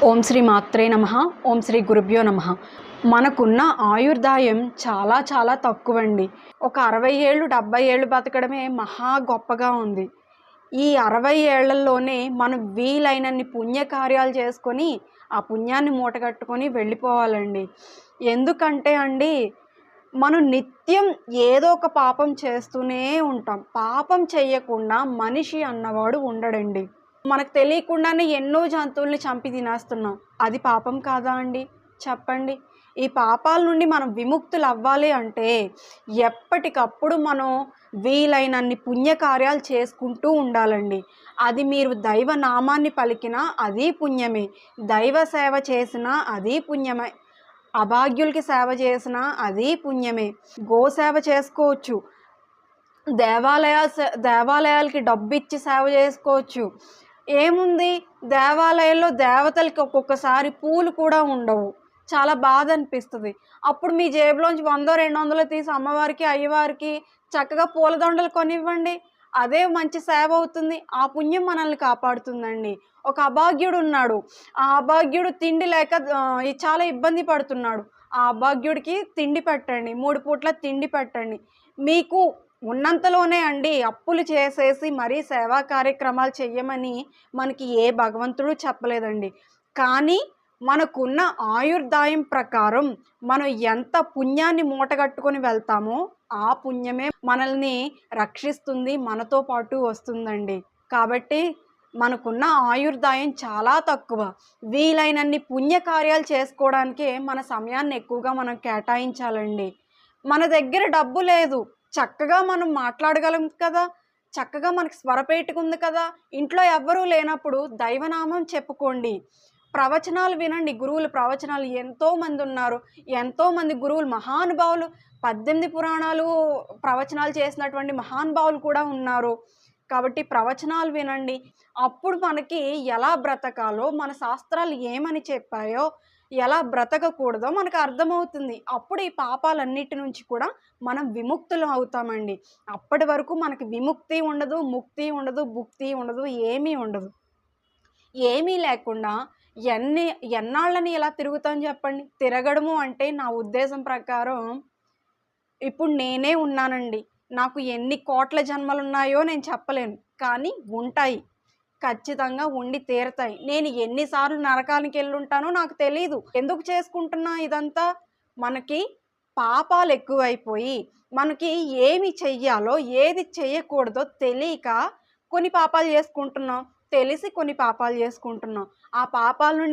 ఓం శ్రీ మాత్రే నమః. ఓం శ్రీ గురుభ్యో నమః. మనకున్న ఆయుర్దాయం చాలా చాలా తక్కువండి. ఒక 60 ఏళ్ళు 70 ఏళ్ళు బతకడమే మహా గొప్పగా ఉంది. ఈ 60 ఏళ్లలోనే మనం వీలైనన్ని పుణ్యకార్యాలు చేసుకొని ఆ పుణ్యాన్ని మూటగట్టుకొని వెళ్ళిపోవాలండి. ఎందుకంటే అండి, మనం నిత్యం ఏదో ఒక పాపం చేస్తూనే ఉంటాం. పాపం చెయ్యకుండా మనిషి అన్నవాడు ఉండడండి. మనకు తెలియకుండానే ఎన్నో జంతువుల్ని చంపి తినేస్తున్నాం. అది పాపం కాదా అండి? చెప్పండి. ఈ పాపాల నుండి మనం విముక్తులవ్వాలి అంటే ఎప్పటికప్పుడు మనం వీలైనన్ని పుణ్యకార్యాలు చేసుకుంటూ ఉండాలండి. అది మీరు దైవ నామాన్ని పలికినా అది పుణ్యమే. దైవ సేవ చేసినా అది పుణ్యమే. అభాగ్యులకి సేవ చేసినా అది పుణ్యమే. గోసేవ చేసుకోవచ్చు. దేవాలయాలకి డబ్బిచ్చి సేవ చేసుకోవచ్చు. ఏముంది, దేవాలయంలో దేవతలకి ఒక్కొక్కసారి పూలు కూడా ఉండవు. చాలా బాధ అనిపిస్తుంది. అప్పుడు మీ జేబులోంచి 100, 200 తీసి అమ్మవారికి, అయ్యవారికి చక్కగా పూలదండలు కొనివ్వండి. అదే మంచి సేవ అవుతుంది. ఆ పుణ్యం మనల్ని కాపాడుతుందండి. ఒక అభాగ్యుడు ఉన్నాడు. ఆ అభాగ్యుడు తిండి లేక చాలా ఇబ్బంది పడుతున్నాడు. ఆ అభాగ్యుడికి తిండి పెట్టండి. 3 పూట్ల తిండి పెట్టండి. మీకు ఉన్నంతలోనే అండి, అప్పులు చేసేసి మరీ సేవా కార్యక్రమాలు చెయ్యమని మనకి ఏ భగవంతుడు చెప్పలేదండి. కానీ మనకున్న ఆయుర్దాయం ప్రకారం మనం ఎంత పుణ్యాన్ని మూటగట్టుకొని వెళ్తామో ఆ పుణ్యమే మనల్ని రక్షిస్తుంది, మనతో పాటు వస్తుందండి. కాబట్టి మనకున్న ఆయుర్దాయం చాలా తక్కువ. వీలైనన్ని పుణ్యకార్యాలు చేసుకోవడానికే మన సమయాన్ని ఎక్కువగా మనం కేటాయించాలండి. మన దగ్గర డబ్బు లేదు, చక్కగా మనం మాట్లాడగలం కదా, చక్కగా మనకి స్వరపేటిక ఉంది కదా, ఇంట్లో ఎవ్వరూ లేనప్పుడు దైవనామం చెప్పుకోండి. ప్రవచనాలు వినండి. గురువుల ప్రవచనాలు ఎంతోమంది ఉన్నారు. ఎంతోమంది గురువులు మహానుభావులు 18 పురాణాలు ప్రవచనాలు చేసినటువంటి మహానుభావులు కూడా ఉన్నారు. కాబట్టి ప్రవచనాలు వినండి. అప్పుడు మనకి ఎలా బ్రతకాలో, మన శాస్త్రాలు ఏమని చెప్పాయో, ఎలా బ్రతకకూడదో మనకు అర్థమవుతుంది. అప్పుడు ఈ పాపాలన్నిటి నుంచి కూడా మనం విముక్తులం అవుతామండి. అప్పటి వరకు మనకి విముక్తి ఉండదు, ముక్తి ఉండదు, భుక్తి ఉండదు, ఏమీ ఉండదు. ఏమీ లేకుండా ఎన్నాళ్ళని ఇలా తిరుగుతాం చెప్పండి? తిరగడము అంటే నా ఉద్దేశం ప్రకారం ఇప్పుడు నేనే ఉన్నానండి. నాకు ఎన్ని కోట్ల జన్మలున్నాయో నేను చెప్పలేను. కానీ ఉంటాయి. ఖచ్చితంగా ఉండి తీరతాయి. నేను ఎన్నిసార్లు నరకానికి ఎళ్ళుంటానో నాకు తెలీదు. ఎందుకు చేసుకుంటున్నా ఇదంతా? మనకి పాపాలు ఎక్కువైపోయి, మనకి ఏమి చెయ్యాలో, ఏది చెయ్యకూడదో తెలియక కొన్ని పాపాలు చేసుకుంటున్నాం. తెలిసి కొన్ని పాపాలు చేసుకుంటున్నాం. ఆ పాపాల నుండి